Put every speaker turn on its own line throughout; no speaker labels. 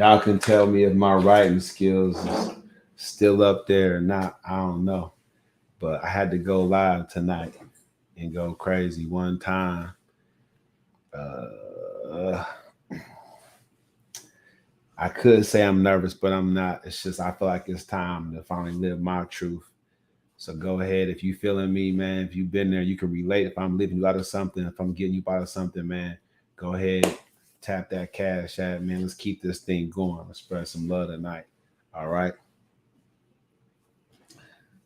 Y'all can tell me if my writing skills is still up there or not. I don't know. But I had to go live tonight and go crazy one time. Uh, I could say I'm nervous, but I'm not. It's just I feel like it's time to finally live my truth. So go ahead. If you feeling me, man, if you've been there, you can relate. If I'm leaving you out of something, if I'm getting you out of something, man, go ahead. Tap that cash app, man. Let's keep this thing going. Let's spread some love tonight. All right.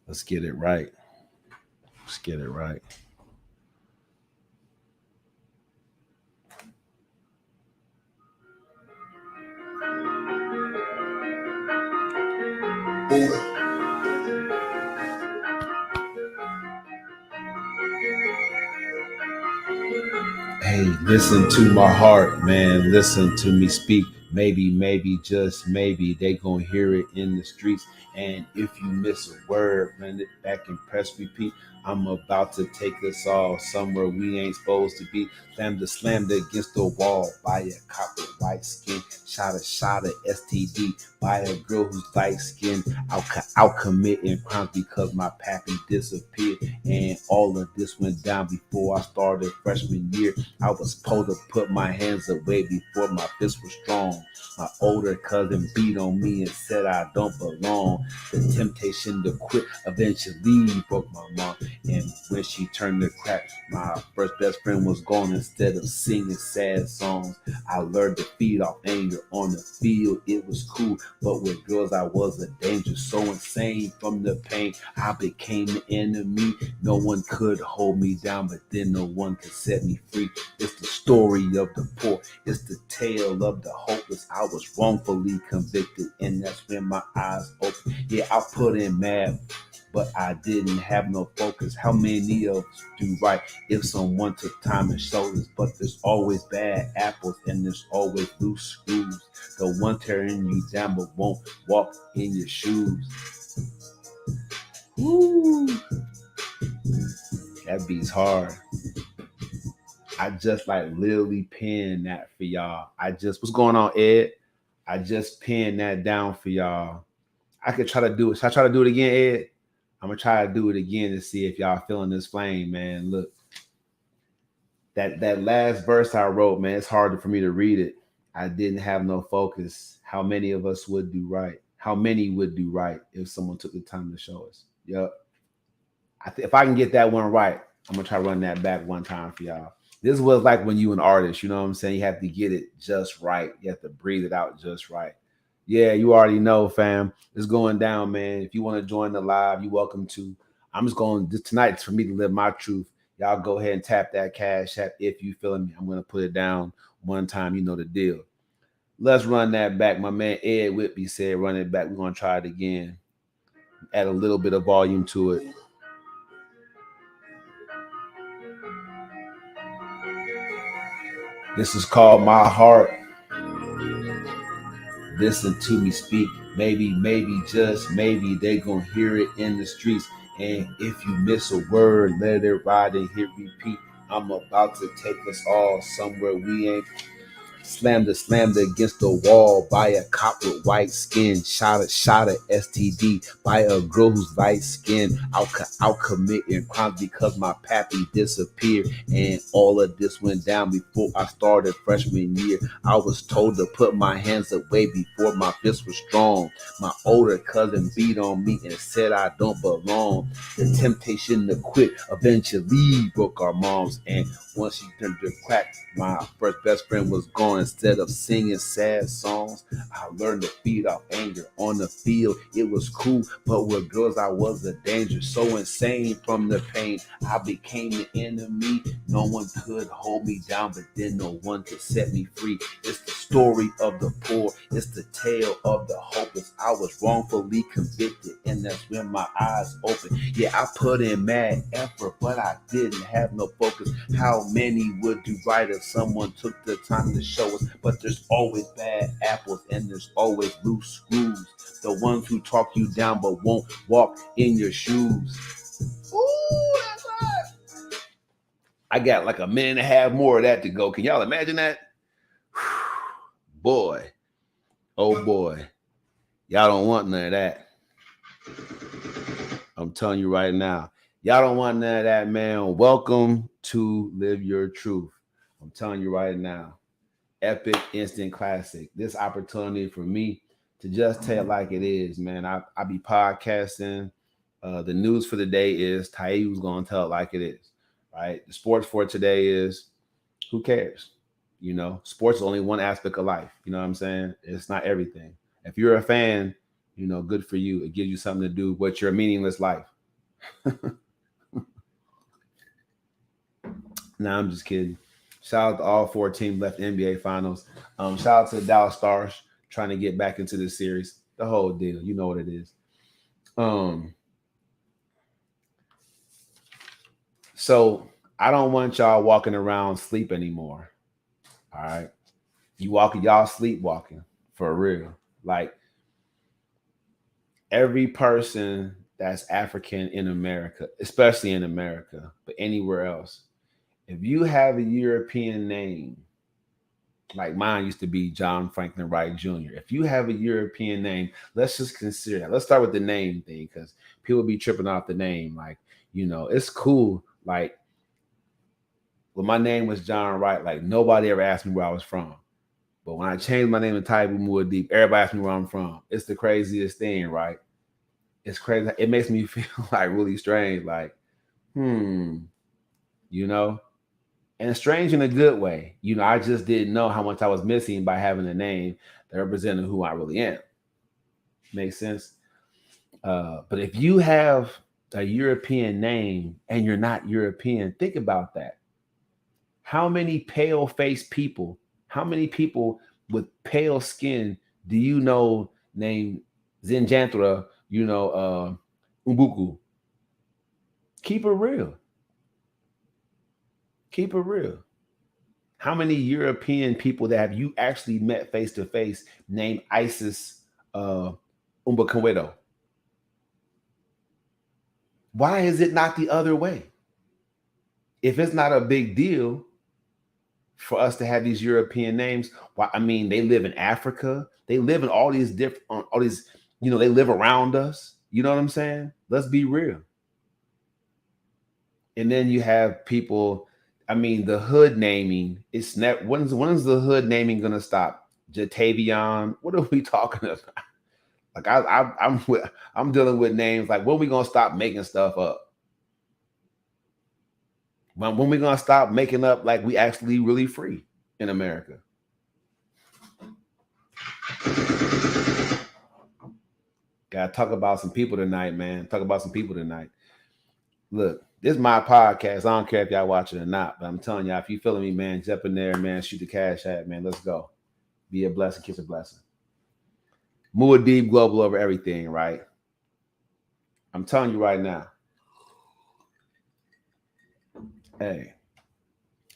Let's get it right. Let's get it right. Hey, listen to my heart, man. Listen to me speak. Maybe, maybe, just maybe they gonna hear it in the streets. And if you miss a word, run it back and press repeat. I'm about to take us all somewhere we ain't supposed to be. Slammed against the wall by a cop with white skin. Shot a STD by a girl who's light skinned. Out committing crimes because my pappy disappeared. And all of this went down before I started freshman year. I was supposed to put my hands away before my fist was strong. My older cousin beat on me and said I don't belong. The temptation to quit eventually broke my mom. And when she turned to crack, my first best friend was gone. Instead of singing sad songs, I learned to feed off anger on the field. It was cool, but with girls I was a danger. So insane from the pain, I became the enemy. No one could hold me down, but then no one could set me free. It's the story of the poor. It's the tale of the hopeless. I was wrongfully convicted, and that's when my eyes opened. Yeah, I put in mad, but I didn't have no focus. How many of us do right if someone took time and showed us? But there's always bad apples, and there's always loose screws. The one tearing you down but won't walk in your shoes. Woo! That beat's hard. I just like literally penned that for y'all. What's going on, Ed? I just pinned that down for y'all. I could try to do it. Should I try to do it again, Ed? I'm gonna try to do it again to see if y'all feeling this flame, man. Look, that last verse I wrote, man, it's hard for me to read it. I didn't have no focus. How many of us would do right? How many would do right if someone took the time to show us? Yep. If I can get that one right, I'm gonna try to run that back one time for y'all. This was like when you an artist, you know what I'm saying? You have to get it just right. You have to breathe it out just right. Yeah, you already know, fam. It's going down, man. If you want to join the live, you're welcome to. I'm just going tonight. It's for me to live my truth. Y'all go ahead and tap that cash app if you feeling me. I'm gonna put it down one time. You know the deal. Let's run that back. My man Ed Whitby said, "Run it back." We're gonna try it again. Add a little bit of volume to it. This is called My Heart. Listen to me speak. Maybe, maybe, just maybe they gonna hear it in the streets. And if you miss a word, let it ride and hit repeat. I'm about to take us all somewhere we ain't. Slammed against the wall by a cop with white skin. Shot a STD by a girl who's light skin. Out committing crimes because my pappy disappeared. And all of this went down before I started freshman year. I was told to put my hands away before my fist was strong. My older cousin beat on me and said I don't belong. The temptation to quit eventually broke our moms. And once she turned to crack, my first best friend was gone. Instead of singing sad songs, I learned to feed off anger on the field. It was cool, but with girls I was a danger. So insane from the pain, I became the enemy. No one could hold me down, but then no one could set me free. It's the story of the poor. It's the tale of the hopeless. I was wrongfully convicted, and that's when my eyes opened. Yeah, I put in mad effort, but I didn't have no focus. How many would do right if someone took the time to show us? But there's always bad apples, and there's always loose screws. The ones who talk you down but won't walk in your shoes. Ooh, that's hot. I got like a minute and a half more of that to go. Can y'all imagine that? Boy, Oh boy, y'all don't want none of that. I'm telling you right now, y'all don't want none of that, man. Welcome to Live Your Truth. I'm telling you right now, epic, instant classic. This opportunity for me to just tell it like it is, man. I be podcasting. The news for the day is Taibu's gonna tell it like it is, right? The sports for today is who cares? You know, sports is only one aspect of life. You know what I'm saying? It's not everything. If you're a fan, you know, good for you. It gives you something to do with your meaningless life. Nah, I'm just kidding. Shout out to all four teams left the NBA Finals. Shout out to the Dallas Stars trying to get back into this series. The whole deal. You know what it is. Um, so I don't want y'all walking around sleep anymore. All right. Y'all sleepwalking for real. Like every person that's African in America, especially in America, but anywhere else, if you have a European name, like mine used to be John Franklin Wright Jr. If you have a European name, let's just consider that. Let's start with the name thing because people be tripping off the name. Like, you know, it's cool. Like, when my name was John Wright, like nobody ever asked me where I was from. But when I changed my name to Taibu Muad'Dib, everybody asked me where I'm from. It's the craziest thing, right? It's crazy. It makes me feel like really strange. Like, you know, and strange in a good way. You know, I just didn't know how much I was missing by having a name that represented who I really am. Makes sense. But if you have a European name and you're not European, think about that. How many pale faced people, how many people with pale skin do you know named Zinjanthra, you know, Umbuku? Keep it real. Keep it real. How many European people that have you actually met face to face named Isis Umbakanwedo? Why is it not the other way? If it's not a big deal for us to have these European names, why? I mean, they live in Africa. They live in all these different, all these, you know, they live around us. You know what I'm saying? Let's be real. And then you have people. I mean, the hood naming. It's not. When's the hood naming gonna stop? Jatavion. What are we talking about? Like I'm dealing with names. Like when we gonna stop making stuff up? When we gonna stop making up like we actually really free in America? Gotta talk about some people tonight, man. Talk about some people tonight. Look, this is my podcast. I don't care if y'all watching or not, but I'm telling y'all, if you feeling me, man, jump in there, man. Shoot the cash at, man. Let's go. Be a blessing, kiss a blessing. Muad'Dib global over everything, right? I'm telling you right now. Hey,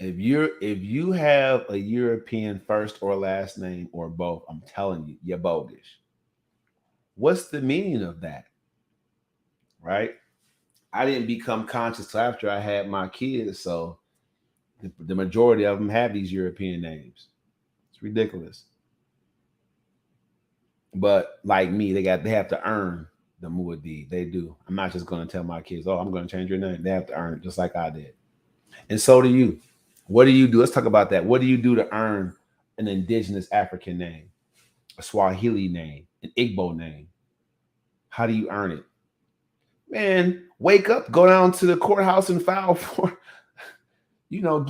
if you have a European first or last name or both, I'm telling you, you're bogus. What's the meaning of that? Right? I didn't become conscious till after I had my kids, so the majority of them have these European names. It's ridiculous. But like me, they have to earn the Muad'Dib. They do. I'm not just gonna tell my kids, oh, I'm gonna change your name. They have to earn it, just like I did. And so do you. What do you do? Let's talk about that. What do you do to earn an indigenous African name, a Swahili name, an Igbo name? How do you earn it? Man, wake up, go down to the courthouse and file for, you know,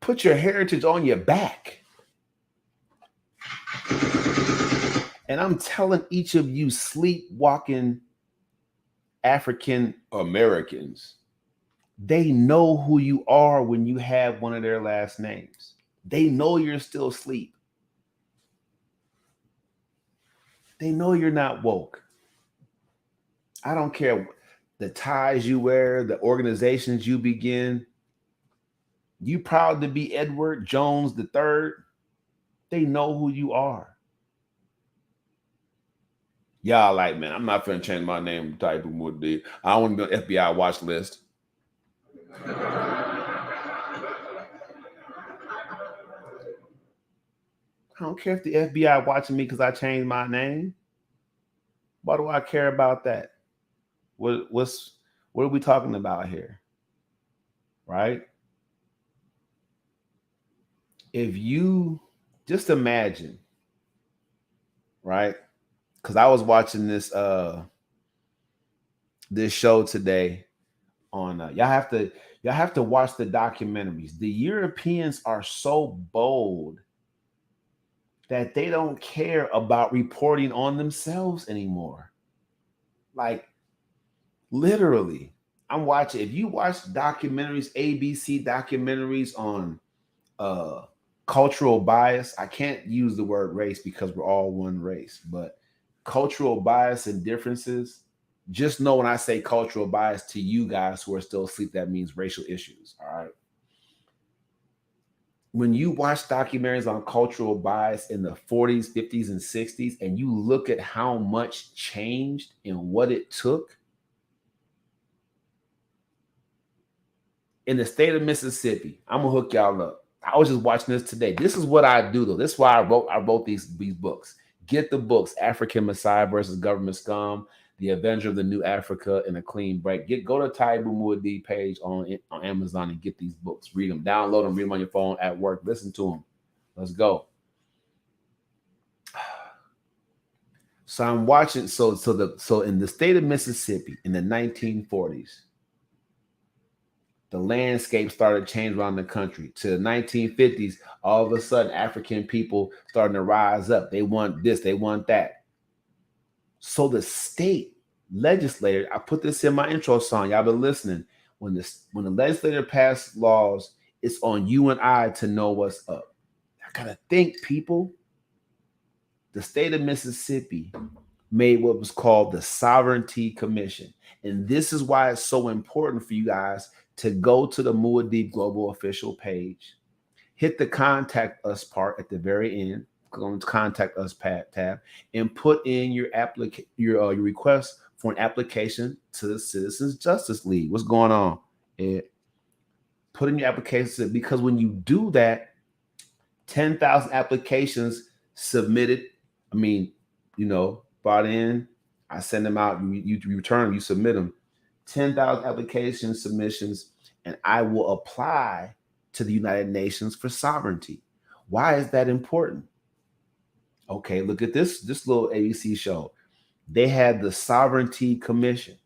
put your heritage on your back. And I'm telling each of you sleepwalking African Americans, they know who you are when you have one of their last names. They know you're still asleep. They know you're not woke. I don't care the ties you wear, the organizations you begin. You proud to be Edward Jones the Third? They know who you are. Y'all like, man, I'm not finna change my name to Taibu Muad'Dib. I don't want to be on FBI watch list. I don't care if the FBI watching me because I changed my name. Why do I care about that? What are we talking about here? Right? If you just imagine, right? Because I was watching this show today on y'all have to watch the documentaries. The Europeans are so bold that they don't care about reporting on themselves anymore. Like literally, I'm watching. If you watch documentaries, ABC documentaries on uh cultural bias, I can't use the word race because we're all one race, but cultural bias and differences. Just know when I say cultural bias to you guys who are still asleep, that means racial issues. All right. When you watch documentaries on cultural bias in the 40s, 50s, and 60s, and you look at how much changed and what it took in the state of Mississippi, I'm gonna hook y'all up. I was just watching this today. This is what I do though. This is why I wrote these books. Get the books: African Messiah versus Government Scum, The Avenger of the New Africa, and A Clean Break. Go to Taibu Muad'Dib page on Amazon and get these books. Read them, download them, read them on your phone at work. Listen to them. Let's go. So I'm watching. So in the state of Mississippi in the 1940s, the landscape started changing around the country. To the 1950s, all of a sudden, African people starting to rise up. They want this, they want that. So the state legislator, I put this in my intro song. Y'all been listening. When the legislator passed laws, it's on you and I to know what's up. I gotta think, people. The state of Mississippi made what was called the Sovereignty Commission. And this is why it's so important for you guys to go to the Muad'Dib Global official page, hit the contact us part at the very end, go on the contact us tab, and put in your request for an application to the Citizens Justice League. What's going on? Put in your application, because when you do that, 10,000 applications submitted. I mean, brought in. I send them out. You return them. You submit them. 10,000 application submissions, and I will apply to the United Nations for sovereignty. Why is that important? Okay, look at this little ABC show. They had the Sovereignty Commission.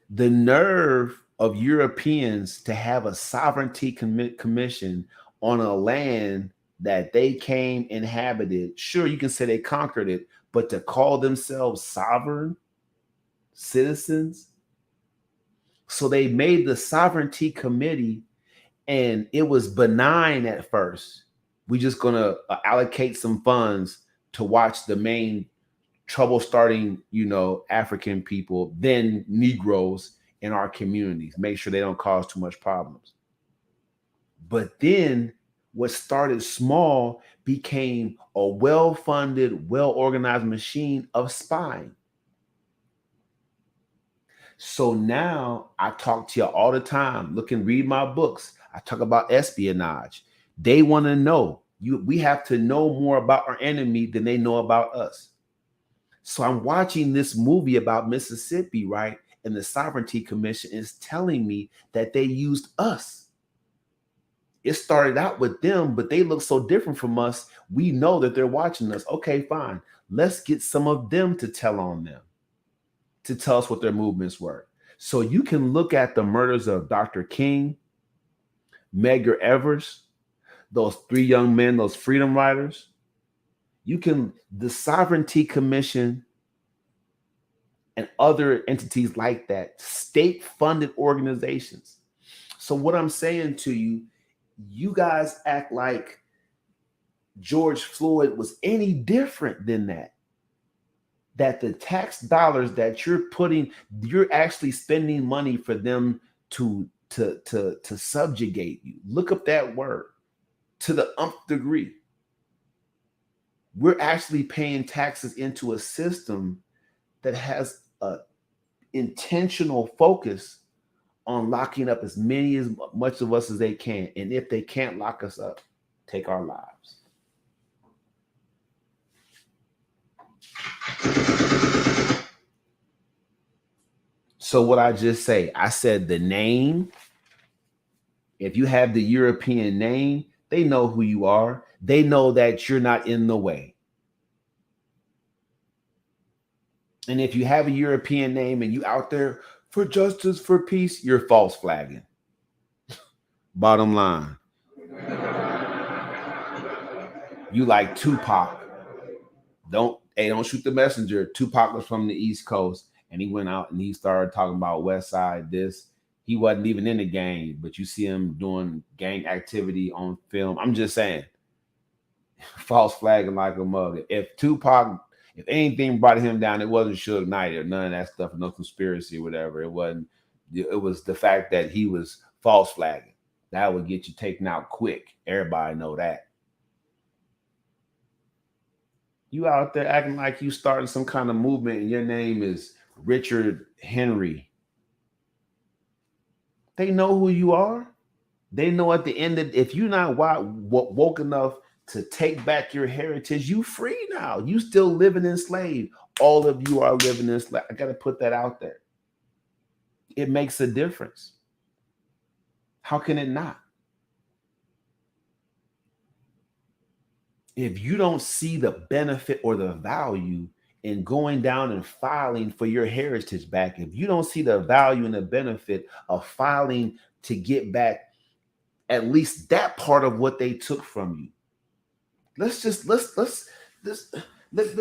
The nerve of Europeans to have a sovereignty commission on a land that they came inhabited. Sure, you can say they conquered it, but to call themselves sovereign citizens. So they made the sovereignty committee, and it was benign at first. We're just gonna allocate some funds to watch the main trouble starting, African people, then Negroes in our communities, make sure they don't cause too much problems. But then what started small became a well-funded, well-organized machine of spying. So now I talk to you all the time. Read my books. I talk about espionage. They want to know. We have to know more about our enemy than they know about us. So I'm watching this movie about Mississippi, right? And the Sovereignty Commission is telling me that they used us. It started out with them, but they look so different from us. We know that they're watching us. Okay, fine. Let's get some of them to tell on them, to tell us what their movements were. So you can look at the murders of Dr. King, Medgar Evers, those 3 young men, those freedom riders. The Sovereignty Commission and other entities like that, state-funded organizations. So what I'm saying to you, you guys act like George Floyd was any different than that. That the tax dollars that you're actually spending money for them to subjugate you. Look up that word, to the nth degree. We're actually paying taxes into a system that has a intentional focus on locking up as much of us as they can. And if they can't lock us up, take our lives. So what I just say, I said the name. If you have the European name, they know who you are. They know that you're not in the way. And if you have a European name and you out there for justice, for peace, you're false flagging. Bottom line. You like Tupac. Don't shoot the messenger. Tupac was from the East Coast and he went out and he started talking about West Side this. He wasn't even in the gang, but you see him doing gang activity on film. I'm just saying, false flagging like a mug. If anything brought him down, it wasn't Suge Knight or none of that stuff, no conspiracy or whatever. It wasn't. It was the fact that he was false flagging. That would get you taken out quick. Everybody know that. You out there acting like you starting some kind of movement and your name is Richard Henry. They know who you are. They know at the end that if you're not woke enough to take back your heritage, you free now. You still living enslaved. All of you are living enslaved. I got to put that out there. It makes a difference. How can it not? If you don't see the benefit or the value in going down and filing for your heritage back, if you don't see the value and the benefit of filing to get back at least that part of what they took from you, let the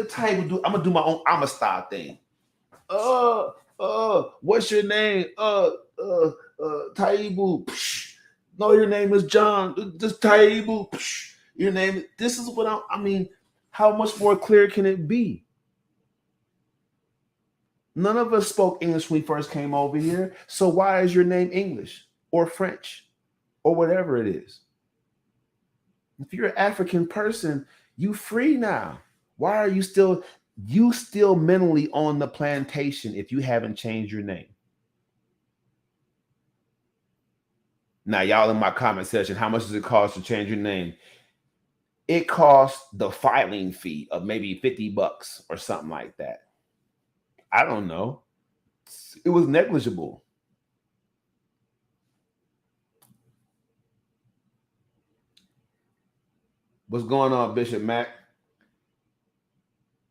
Taibu do. I'm gonna do my own Amistad thing. What's your name? Taibu. No, your name is John. Just Taibu. Your name. This is what I mean. How much more clear can it be? None of us spoke English when we first came over here. So why is your name English or French or whatever it is? If you're an African person, you free now. Why are you still mentally on the plantation if you haven't changed your name? Now, y'all in my comment section, how much does it cost to change your name? It costs the filing fee of maybe $50 or something like that. I don't know. It was negligible. What's going on, Bishop Mac?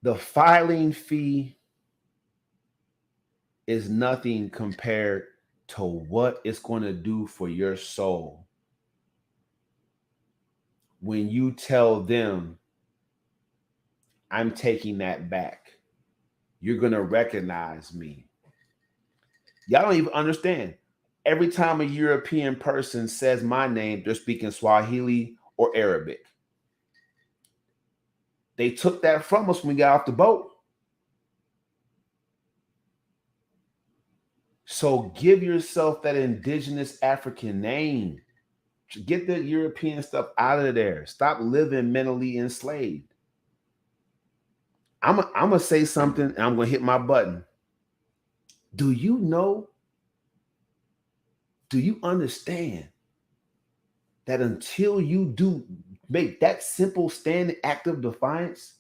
The filing fee is nothing compared to what it's going to do for your soul when you tell them, I'm taking that back. You're going to recognize me. Y'all don't even understand. Every time a European person says my name, they're speaking Swahili or Arabic. They took that from us when we got off the boat. So give yourself that indigenous African name. Get the European stuff out of there. Stop living mentally enslaved. I'm going to say something and I'm going to hit my button. Do you understand that until you do make that simple stand act of defiance,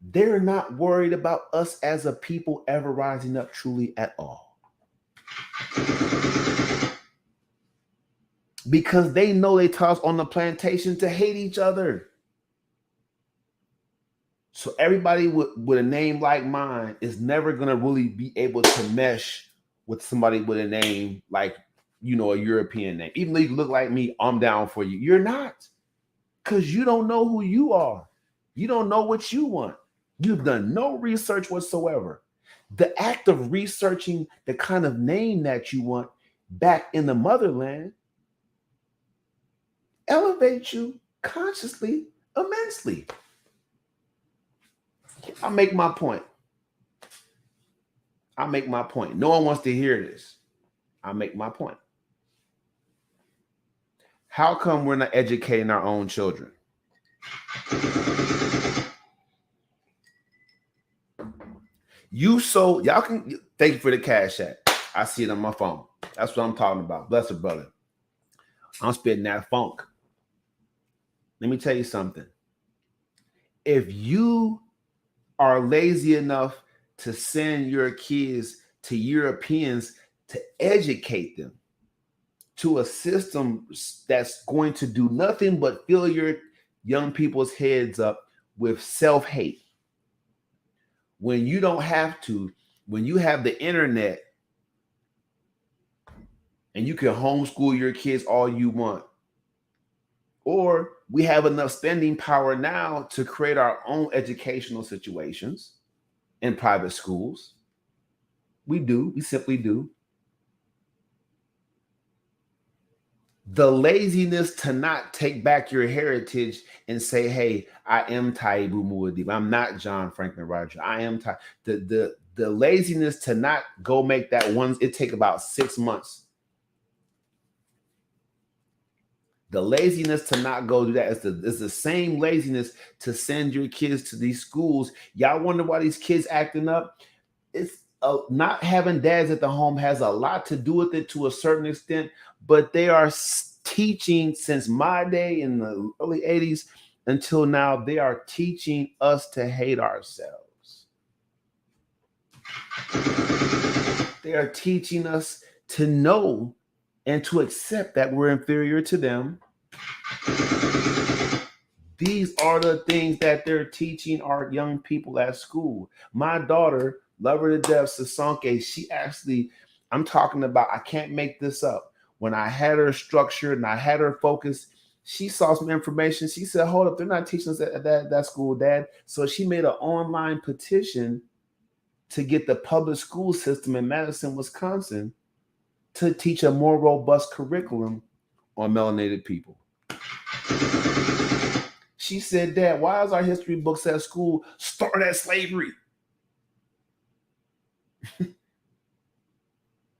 they're not worried about us as a people ever rising up truly at all? Because they know they taught us on the plantation to hate each other. So everybody with a name like mine is never going to really be able to mesh with somebody with a name like, a European name. Even though you look like me, I'm down for you. You're not. Because you don't know who you are. You don't know what you want. You've done no research whatsoever. The act of researching the kind of name that you want back in the motherland elevates you consciously, immensely. I'll make my point. No one wants to hear this. I'll make my point. How come we're not educating our own children? Y'all can thank you for the cash app. I see it on my phone. That's what I'm talking about. Bless her, brother. I'm spitting that funk. Let me tell you something. If you are lazy enough to send your kids to Europeans to educate them to a system that's going to do nothing but fill your young people's heads up with self-hate, when you don't have to, when you have the internet and you can homeschool your kids all you want, or we have enough spending power now to create our own educational situations in private schools. We simply do. The laziness to not take back your heritage and say, hey, I am Taibu Muad'Dib. I'm not John Franklin Roger. I am the laziness to not go make that one, it take about 6 months. The laziness to not go do that is the same laziness to send your kids to these schools. Y'all wonder why these kids acting up? It's not having dads at the home has a lot to do with it to a certain extent, but they are teaching since my day in the early 80s until now, they are teaching us to hate ourselves. They are teaching us to know and to accept that we're inferior to them. These are the things that they're teaching our young people at school. My daughter, love her to death, Sasonke, she actually, I'm talking about, I can't make this up. When I had her structured and I had her focused, she saw some information. She said, hold up, they're not teaching us at that school, Dad. So she made an online petition to get the public school system in Madison, Wisconsin to teach a more robust curriculum on melanated people. She said, Dad, why is our history books at school start at slavery?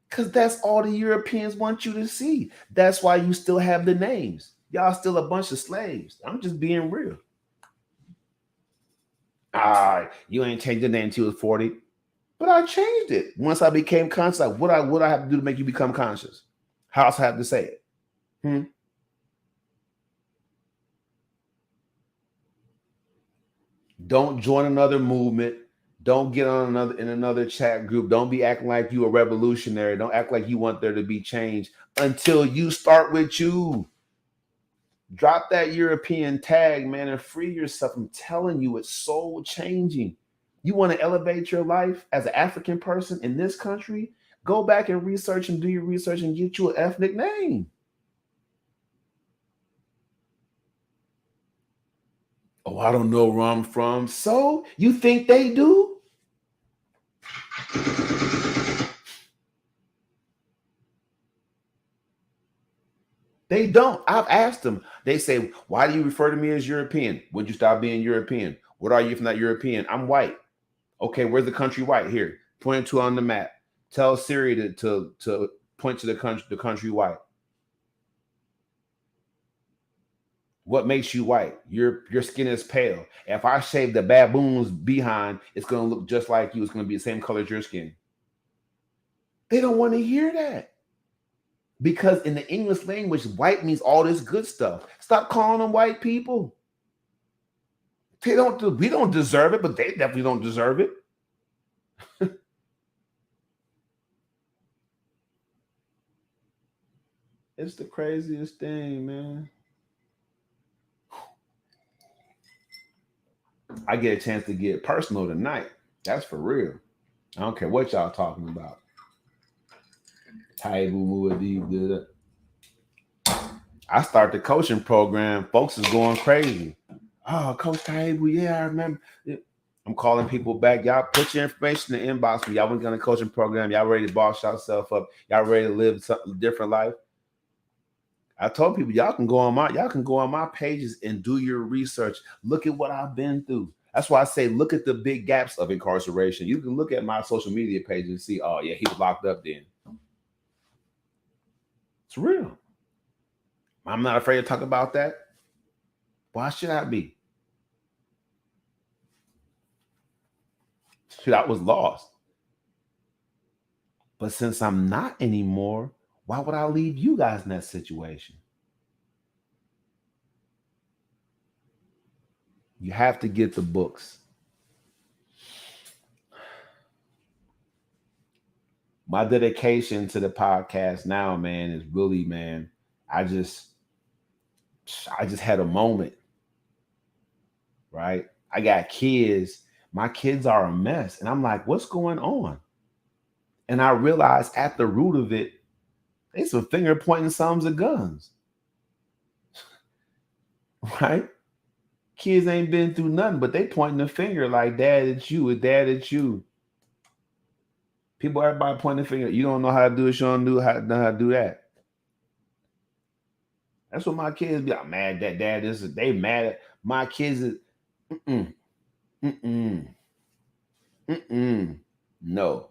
Because that's all the Europeans want you to see. That's why you still have the names. Y'all still a bunch of slaves. I'm just being real. You ain't changed the name until you was 40. But I changed it once I became conscious. Like, what I have to do to make you become conscious? How else I have to say it? Don't join another movement. Don't get on another chat group. Don't be acting like you a revolutionary. Don't act like you want there to be change until you start with you. Drop that European tag, man, and free yourself. I'm telling you, it's soul changing. You want to elevate your life as an African person in this country? Go back and research and do your research and get you an ethnic name. Oh, I don't know where I'm from. So you think they do? They don't. I've asked them. They say, why do you refer to me as European? When you stop being European? What are you if not European? I'm white. Okay, where's the country white? Here, point to on the map. Tell Siri to point to the country white. What makes you white? Your skin is pale. If I shave the baboon's behind, it's going to look just like you. It's going to be the same color as your skin. They don't want to hear that. Because in the English language, white means all this good stuff. Stop calling them white people. We don't deserve it, but they definitely don't deserve it. It's the craziest thing, man. I get a chance to get personal tonight. That's for real. I don't care what y'all talking about. Taibu Muad'Dib. I start the coaching program. Folks is going crazy. Oh, Coach Taibu, yeah, I remember. I'm calling people back. Y'all put your information in the inbox. When y'all went on the coaching program, y'all ready to boss yourself up. Y'all ready to live a different life. I told people y'all can go on my pages and do your research. Look at what I've been through. That's why I say look at the big gaps of incarceration. You can look at my social media page and see, oh yeah, he was locked up then. It's real. I'm not afraid to talk about that. Why should I be? Shit, I was lost. But since I'm not anymore, why would I leave you guys in that situation? You have to get the books. My dedication to the podcast now, man, is really, man, I just had a moment, right? I got kids. My kids are a mess. And I'm like, what's going on? And I realized at the root of it, they some finger pointing sums of guns. Right? Kids ain't been through nothing, but they pointing the finger like, dad, it's you, dad, it's you. People, everybody pointing the finger. You don't know how to do it, you don't know how to do that. That's what my kids be like, mad that dad is. They mad at my kids. Is, mm-mm, mm-mm, mm-mm. No.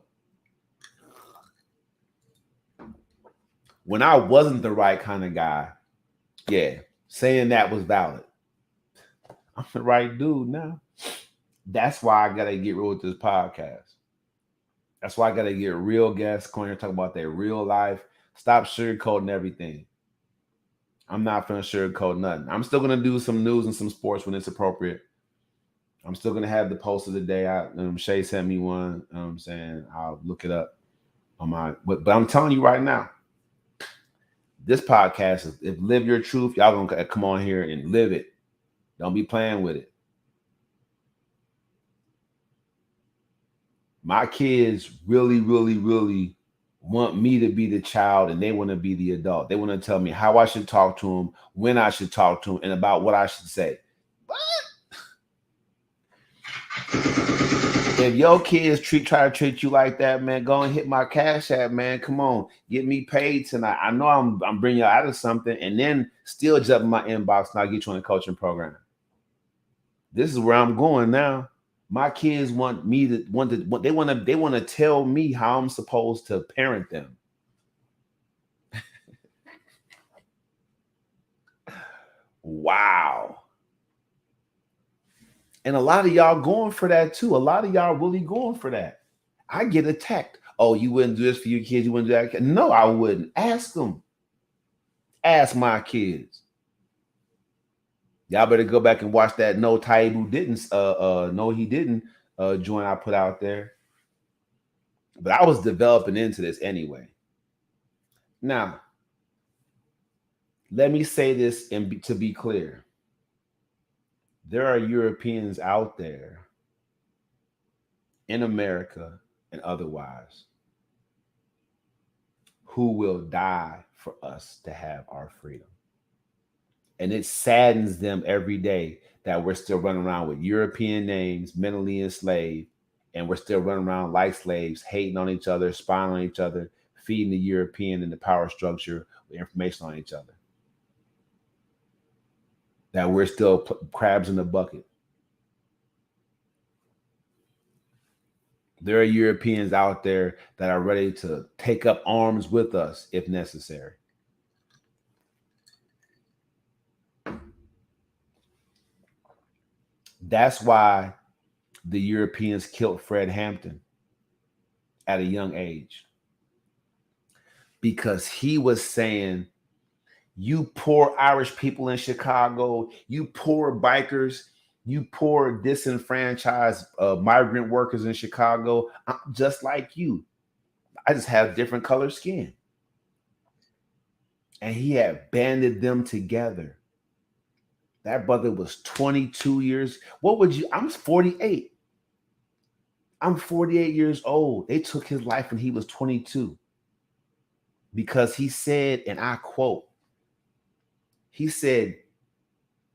When I wasn't the right kind of guy, yeah, saying that was valid. I'm the right dude now. That's why I gotta get real with this podcast. That's why I gotta get real guests going here talk about their real life. Stop sugarcoating everything. I'm not gonna sugarcoat nothing. I'm still gonna do some news and some sports when it's appropriate. I'm still gonna have the post of the day. Shay sent me one. I'm saying I'll look it up on my. But I'm telling you right now, this podcast is if live your truth. Y'all gonna come on here and live it. Don't be playing with it. My kids really, really, really want me to be the child, and they want to be the adult. They want to tell me how I should talk to them, when I should talk to them, and about what I should say. What? If your kids try to treat you like that, man, go and hit my Cash App, man. Come on, get me paid tonight. I know I'm bringing you out of something, and then still jump in my inbox and I'll get you on a coaching program. This is where I'm going now. My kids want me to they want to tell me how I'm supposed to parent them. Wow. And a lot of y'all going for that too. A lot of y'all really going for that. I get attacked. Oh, you wouldn't do this for your kids. You wouldn't do that. No, I wouldn't. Ask them. Ask my kids. Y'all better go back and watch that. No, Taibu didn't. No, he didn't join I put out there. But I was developing into this anyway. Now, let me say this and to be clear. There are Europeans out there in America and otherwise who will die for us to have our freedom. And it saddens them every day that we're still running around with European names, mentally enslaved, and we're still running around like slaves, hating on each other, spying on each other, feeding the European and the power structure with information on each other. That we're still crabs in the bucket. There are Europeans out there that are ready to take up arms with us if necessary. That's why the Europeans killed Fred Hampton at a young age. Because he was saying, you poor Irish people in Chicago, you poor bikers, you poor disenfranchised migrant workers in Chicago, I'm just like you. I just have different colored skin. And he had banded them together. That brother was 22 years. What would you? I'm 48. I'm 48 years old. They took his life when he was 22. Because he said, and I quote, he said,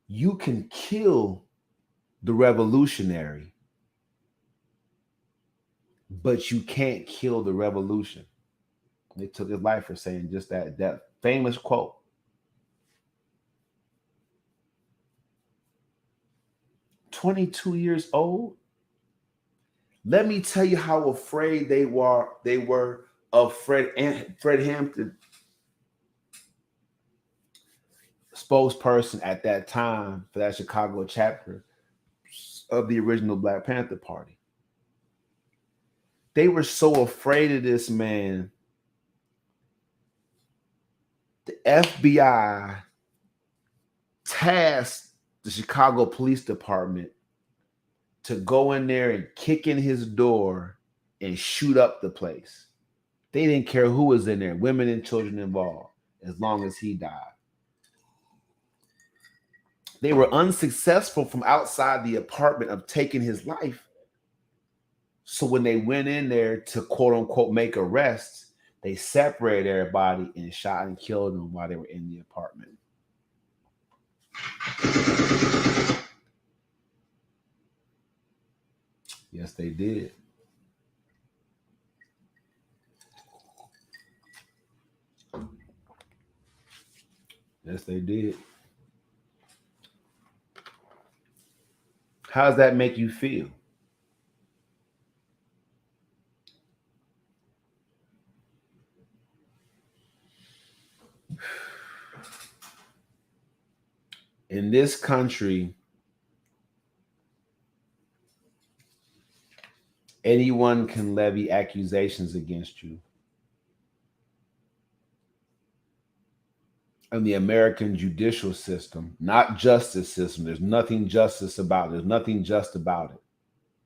you can kill the revolutionary, but you can't kill the revolution. They took his life for saying just that famous quote. "22 years old. Let me tell you how afraid they were of Fred Hampton, spokesperson at that time for that Chicago chapter of the original Black Panther Party. They were so afraid of this man. The FBI tasked the Chicago Police Department to go in there and kick in his door and shoot up the place. They didn't care who was in there, women and children involved, as long as he died. They were unsuccessful from outside the apartment of taking his life. So when they went in there to quote unquote make arrests, they separated everybody and shot and killed them while they were in the apartment. Yes, they did. Yes, they did. How does that make you feel? In this country, anyone can levy accusations against you. In the American judicial system, not justice system, there's nothing justice about it. There's nothing just about it.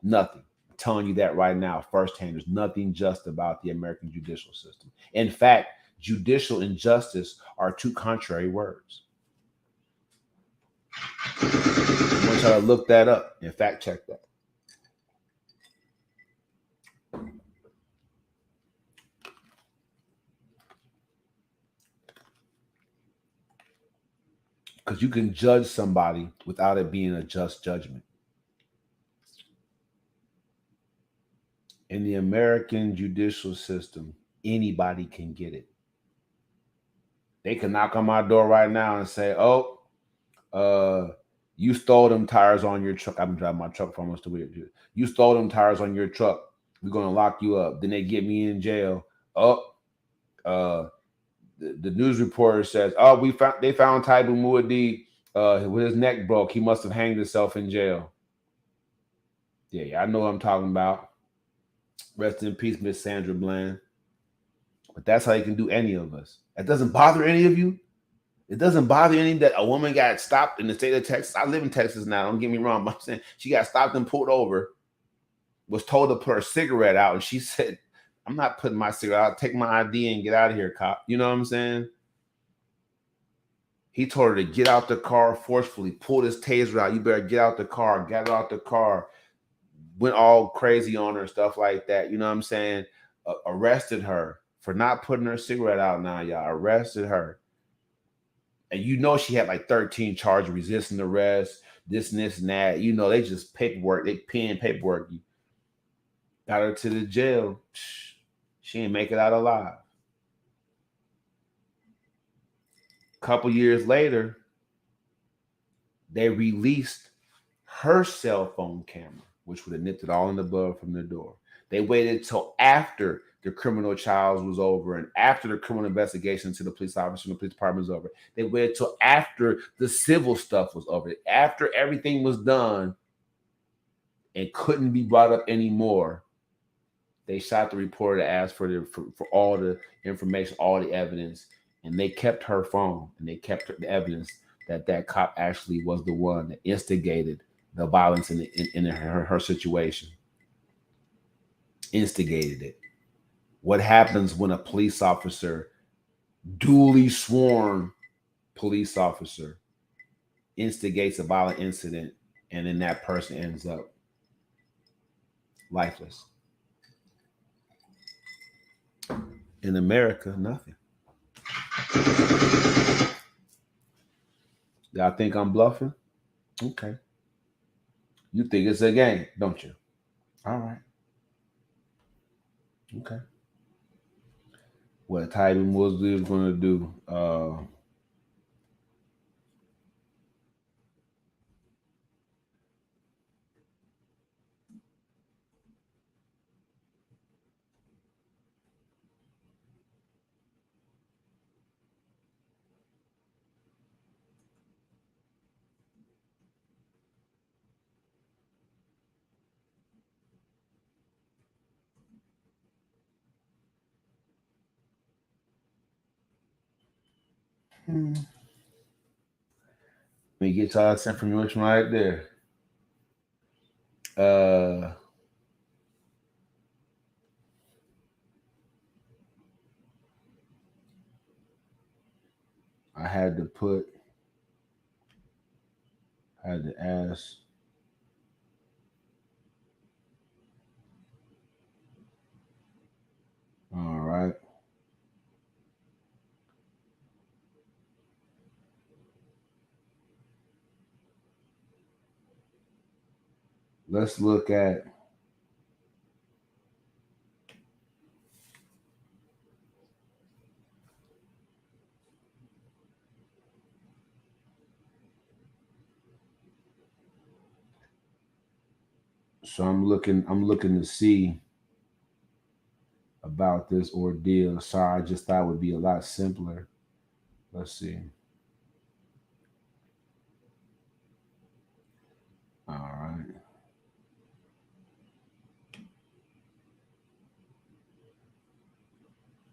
Nothing. I'm telling you that right now, firsthand. There's nothing just about the American judicial system. In fact, judicial and justice are two contrary words. I want y'all to look that up and fact check that. Because you can judge somebody without it being a just judgment. In the American judicial system, anybody can get it. They can knock on my door right now and say, "Oh, you stole them tires on your truck." I've been driving my truck for almost a week. You stole them tires on your truck. We're gonna lock you up. Then they get me in jail. Oh, the news reporter says, "Oh, they found Taibu Muad'Dib with his neck broke. He must have hanged himself in jail." Yeah, I know what I'm talking about. Rest in peace, Miss Sandra Bland. But that's how you can do any of us. That doesn't bother any of you. It doesn't bother any that a woman got stopped in the state of Texas. I live in Texas now. Don't get me wrong, but I'm saying she got stopped and pulled over, was told to put her cigarette out, and she said, "I'm not putting my cigarette out. Take my ID and get out of here, cop." You know what I'm saying? He told her to get out the car forcefully, pulled his taser out. "You better get out the car." Got out the car, went all crazy on her, stuff like that. You know what I'm saying? Arrested her for not putting her cigarette out. Now, y'all arrested her. And you know she had like 13 charges, resisting arrest, this and this and that. You know, they just paperwork, they pen paperwork. You got her to the jail. She didn't make it out alive. A couple years later, they released her cell phone camera, which would have nipped it all in the bud from the door. They waited till after the criminal trials was over and after the criminal investigation to the police officer and the police department was over. They waited till after the civil stuff was over. After everything was done and couldn't be brought up anymore, they shot the reporter to ask for all the information, all the evidence, and they kept her phone and they kept the evidence that cop actually was the one that instigated the violence in her situation. Instigated it. What happens when a police officer, duly sworn police officer, instigates a violent incident and then that person ends up lifeless? In America, nothing. Y'all think I'm bluffing? Okay. You think it's a game, don't you? All right. Okay. What Taibu Muad'Dib is going to do? I me get y'all this information right there. Uh, I had to put, I had to ask. All right, let's look at. So I'm looking to see about this ordeal. Sorry, I just thought it would be a lot simpler. Let's see. All right.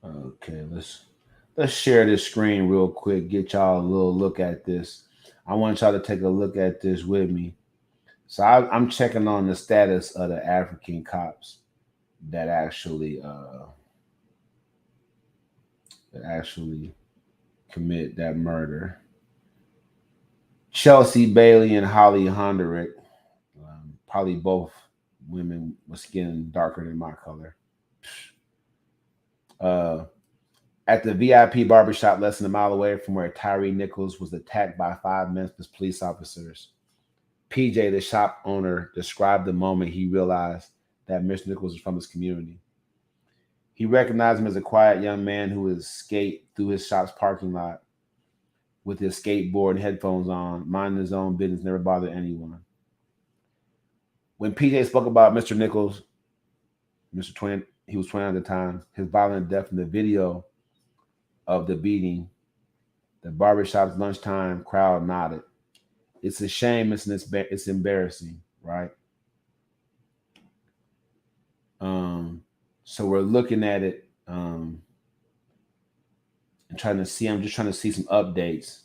Okay, let's share this screen real quick. Get y'all a little look at this. I want y'all to take a look at this with me. So I'm checking on the status of the African cops that actually commit that murder. Chelsea Bailey and Holly Honderick, probably both women with skin darker than my color. Uh, at the VIP barbershop less than a mile away from where Tyree Nichols was attacked by 5 Memphis police officers. PJ, the shop owner, described the moment he realized that Mr. Nichols was from his community. He recognized him as a quiet young man who would skate through his shop's parking lot with his skateboard and headphones on, minding his own business, never bothered anyone. When PJ spoke about Mr. Nichols, Mr. 20, he was 20 at the time, his violent death in the video of the beating, the barbershop's lunchtime crowd nodded. It's a shame, it's embarrassing, right? So we're looking at it and trying to see. I'm just trying to see some updates.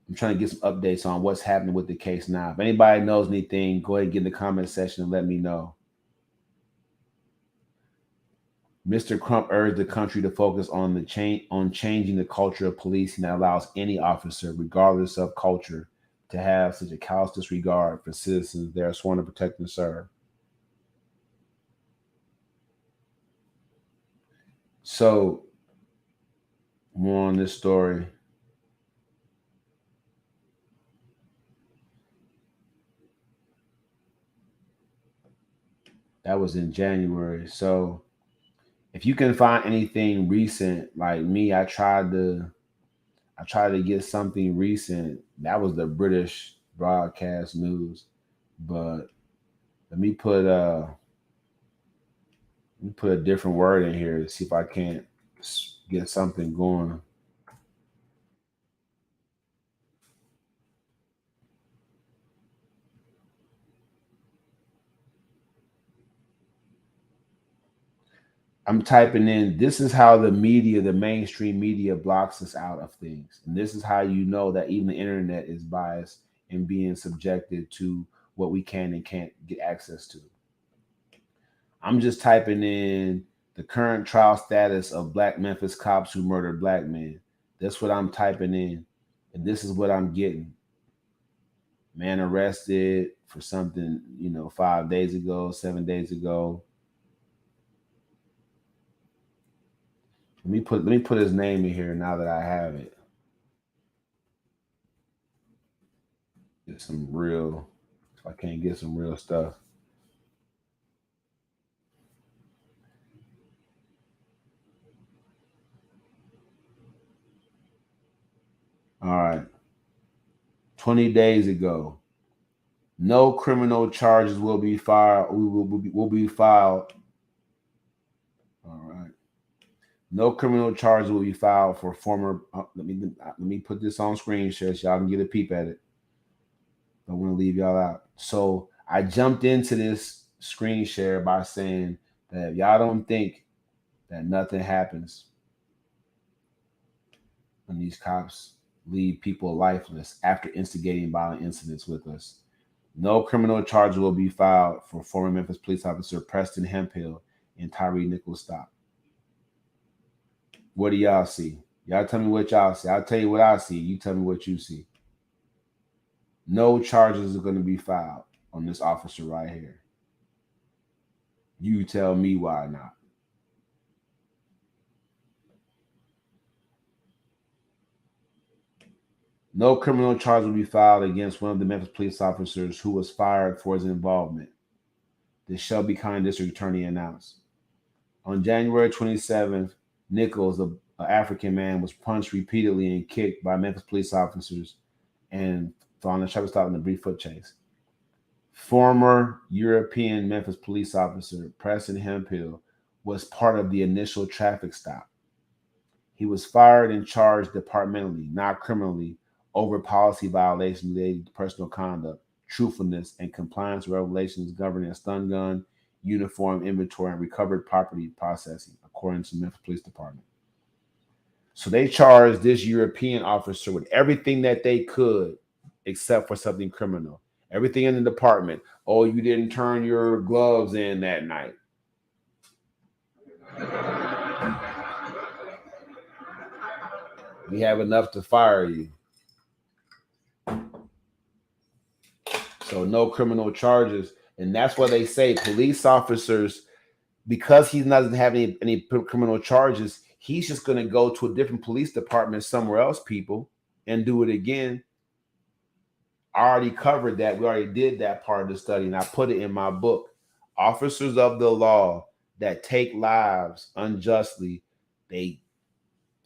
I'm trying to get some updates on what's happening with the case now. If anybody knows anything, go ahead and get in the comment section and let me know. Mr. Crump urged the country to focus on changing the culture of policing that allows any officer, regardless of culture, to have such a callous disregard for citizens they are sworn to protect and serve. So, more on this story. That was in January. So, if you can find anything recent, like me, I tried to get something recent. That was the British broadcast news. But let me put a different word in here to see if I can't get something going. I'm typing in, this is how the media, the mainstream media, blocks us out of things. And this is how you know that even the internet is biased and being subjected to what we can and can't get access to. I'm just typing in the current trial status of Black Memphis cops who murdered Black men. That's what I'm typing in. And this is what I'm getting. Man arrested for something, 5 days ago, 7 days ago. Let me put his name in here now that I have it. Get some real. If I can't get some real stuff. All right. 20 days ago. No criminal charges will be filed. Will be filed. All right. No criminal charges will be filed for former. Let me put this on screen share so y'all can get a peep at it. I want to leave y'all out. So I jumped into this screen share by saying that if y'all don't think that nothing happens when these cops leave people lifeless after instigating violent incidents with us. No criminal charges will be filed for former Memphis police officer Preston Hemphill and Tyree Nichols Stop. What do y'all see? Y'all tell me what y'all see. I'll tell you what I see. You tell me what you see. No charges are going to be filed on this officer right here. You tell me why not. No criminal charge will be filed against one of the Memphis police officers who was fired for his involvement, the Shelby County District Attorney announced. On January 27th, Nichols, an African man, was punched repeatedly and kicked by Memphis police officers and found a traffic stop in a brief foot chase. Former European Memphis police officer Preston Hemphill was part of the initial traffic stop. He was fired and charged departmentally, not criminally, over policy violations related to personal conduct, truthfulness, and compliance with regulations governing a stun gun, uniform inventory, and recovered property processing, according to the Memphis Police Department. So they charged this European officer with everything that they could, except for something criminal. Everything in the department. Oh, you didn't turn your gloves in that night. We have enough to fire you. So no criminal charges. And that's why they say police officers, because he doesn't have any criminal charges, he's just going to go to a different police department somewhere else, people, and do it again. I already covered that. We already did that part of the study, and I put it in my book. Officers of the law that take lives unjustly, they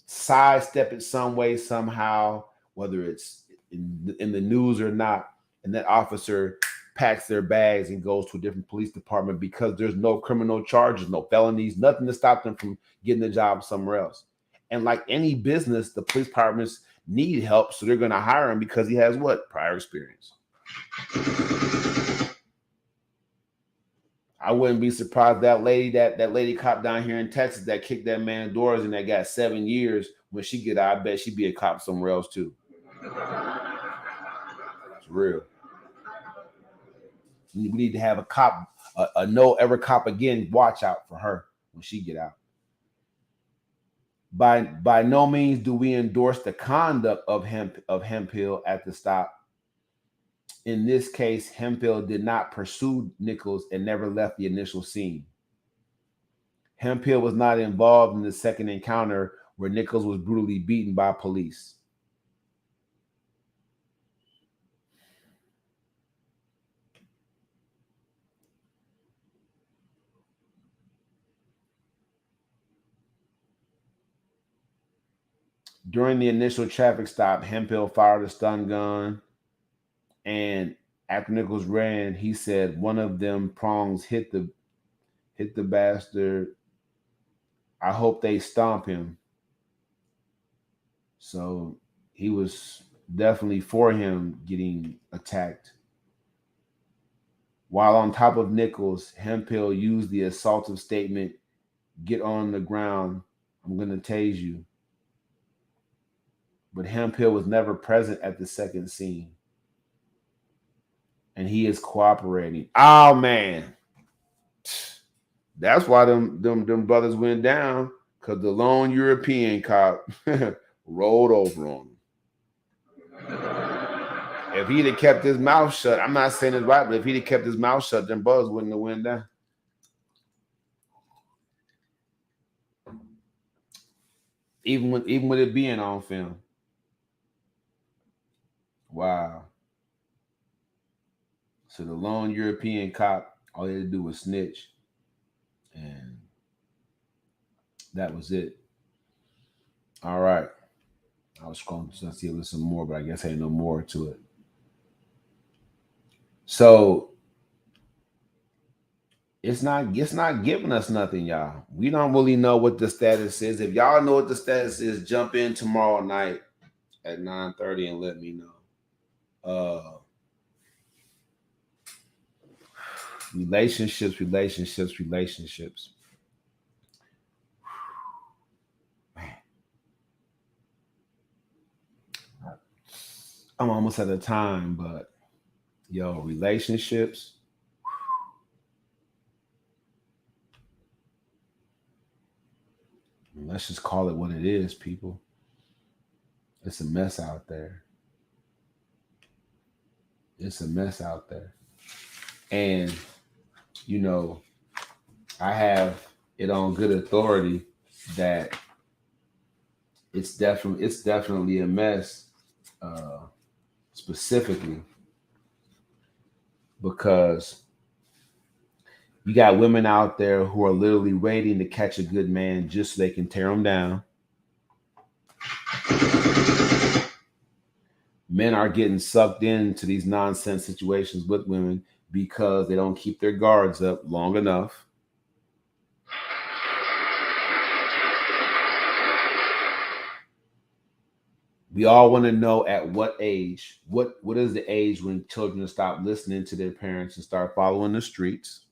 sidestep it some way, somehow, whether it's in the news or not, and that officer packs their bags and goes to a different police department because there's no criminal charges, no felonies, nothing to stop them from getting a job somewhere else. And like any business, the police departments need help, so they're going to hire him because he has what? Prior experience. I wouldn't be surprised that lady cop down here in Texas that kicked that man's doors and that got 7 years. When she get out, I bet she'd be a cop somewhere else too. It's real. We need to have a cop, a no ever cop again. Watch out for her when she get out. By no means do we endorse the conduct of Hemphill at the stop. In this case, Hemphill did not pursue Nichols and never left the initial scene. Hemphill was not involved in the second encounter where Nichols was brutally beaten by police. During the initial traffic stop, Hemphill fired a stun gun, and after Nichols ran, he said one of them prongs hit the bastard. I hope they stomp him. So he was definitely for him getting attacked. While on top of Nichols, Hemphill used the assaultive statement, "Get on the ground, I'm going to tase you." But Hemphill was never present at the second scene. And he is cooperating. Oh man. That's why them brothers went down, because the lone European cop rolled over on him. If he'd have kept his mouth shut, I'm not saying it's right, but if he'd have kept his mouth shut, them brothers wouldn't have went down. Even with it being on film. Wow. So the lone European cop, all he had to do was snitch. And that was it. All right. I was scrolling to see if there's some more, but I guess ain't no more to it. So it's not giving us nothing, y'all. We don't really know what the status is. If y'all know what the status is, jump in tomorrow night at 9:30 and let me know. Relationships. Man. I'm almost out of time, but yo, relationships. Let's just call it what it is, people. It's a mess out there. It's a mess out there. And, you know, I have it on good authority that it's definitely a mess, uh, specifically because you got women out there who are literally waiting to catch a good man just so they can tear him down. Men are getting sucked into these nonsense situations with women because they don't keep their guards up long enough. We all want to know at what age, what is the age when children stop listening to their parents and start following the streets?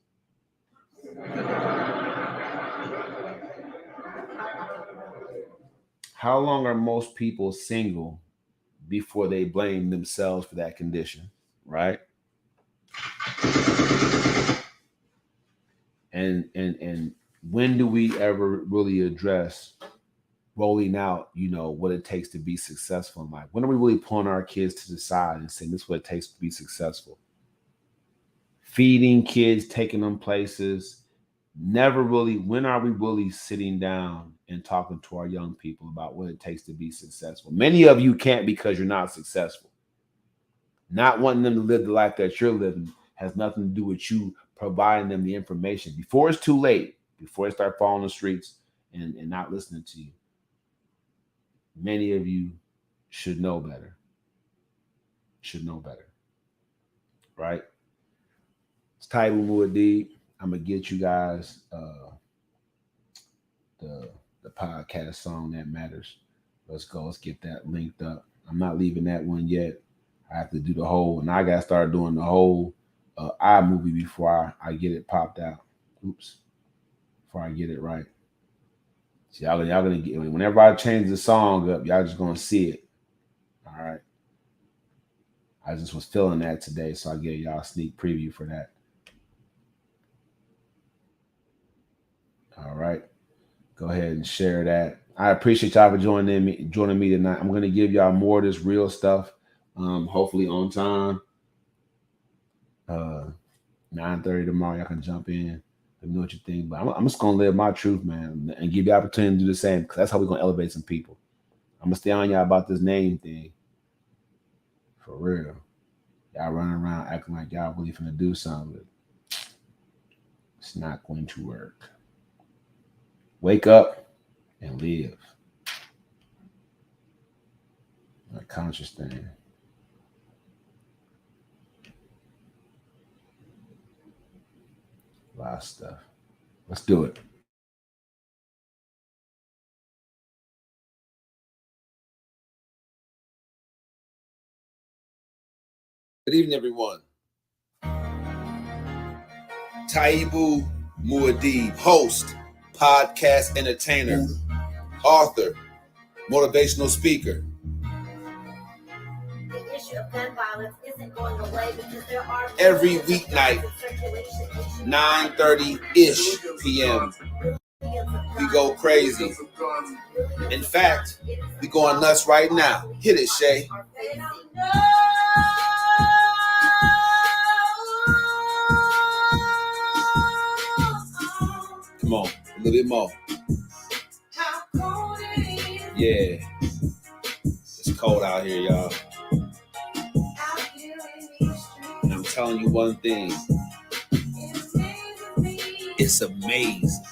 How long are most people single before they blame themselves for that condition, right? And when do we ever really address rolling out, what it takes to be successful in life? When are we really pulling our kids to the side and saying this is what it takes to be successful? Feeding kids, taking them places. Never really, when are we really sitting down and talking to our young people about what it takes to be successful? Many of you can't because you're not successful. Not wanting them to live the life that you're living has nothing to do with you providing them the information before it's too late, before they start falling the streets and not listening to you. Many of you should know better. Should know better. Right? It's Taibu Muad'Dib. I'm gonna get you guys the podcast song that matters. Let's go. Let's get that linked up. I'm not leaving that one yet. I have to do the whole, and I gotta start doing the whole iMovie before I get it popped out. Oops, before I get it right. So y'all gonna get, whenever I change the song up, y'all just gonna see it. All right. I just was feeling that today, so I gave y'all a sneak preview for that. All right. Go ahead and share that. I appreciate y'all for joining me tonight. I'm gonna give y'all more of this real stuff. Hopefully on time. 9:30 tomorrow. Y'all can jump in. Let me know what you think. But I'm just gonna live my truth, man, and give you the opportunity to do the same, because that's how we're gonna elevate some people. I'm gonna stay on y'all about this name thing. For real. Y'all running around acting like y'all really finna do something. It's not going to work. Wake up and live. A conscious thing. A lot of stuff. Let's do it. Good evening, everyone. Taibu Muad'Dib, host, podcast entertainer, author, motivational speaker. The issue of gun violence isn't going away because there are every weeknight, 9:30-ish p.m. We go crazy. In fact, we going nuts right now. Hit it, Shay. Come on, a little bit more. Yeah. It's cold out here, y'all. And I'm telling you one thing. It's amazing.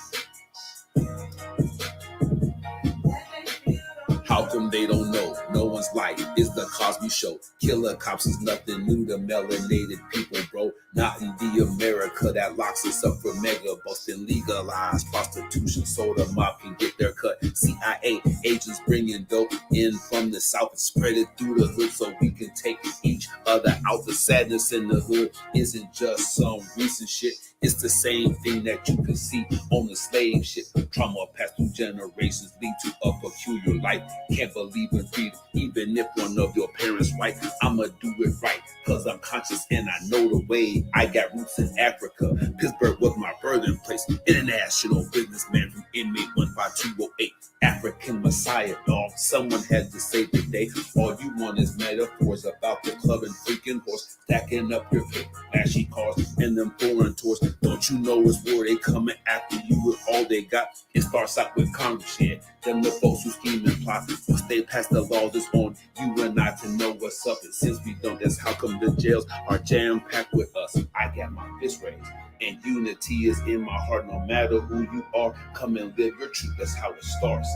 How come they don't know? No one's life is the Cosby Show. Killer cops is nothing new to melanated people, bro. Not in the America that locks us up for mega busting legal. legalize prostitution so the mob can get their cut. CIA agents bringing dope in from the south and spread it through the hood so we can take each other out. The sadness in the hood isn't just some recent shit. It's the same thing that you can see on the slave ship. Trauma passed through generations lead to a peculiar life. Can't believe in freedom, even if one of your parents right. I'ma do it right, cause I'm conscious and I know the way. I got roots in Africa. Pittsburgh was my birthing place. International businessman from inmate 15208. African Messiah, dog. Someone had to save the day. All you want is metaphors about the club and freaking horse. Stacking up your flashy cars and them foreign tours. Don't you know it's war? They coming after you with all they got. It starts out with Congress, yeah. Them the folks who scheme and plot. Once they pass the laws, it's on you and I to know what's up. And since we don't, that's how come the jails are jam-packed with us. I got my fist raised. And unity is in my heart. No matter who you are, come and live your truth. That's how it starts.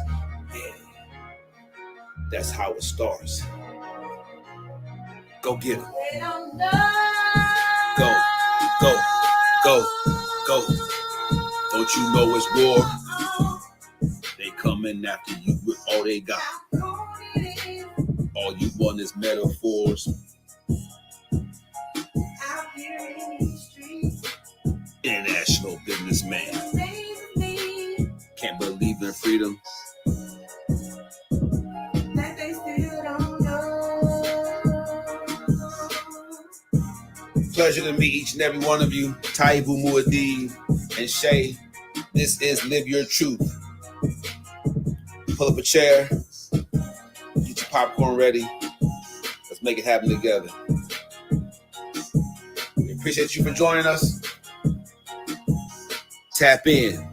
Yeah. That's how it starts. Go get it. Go, go, go, go. Don't you know it's war? They coming after you with all they got. All you want is metaphors. International businessman. Can't believe in freedom. That they still don't know. Pleasure to meet each and every one of you. Taibu, Muad'Dib, and Shay. This is Live Your Truth. Pull up a chair. Get your popcorn ready. Let's make it happen together. We appreciate you for joining us. Tap in.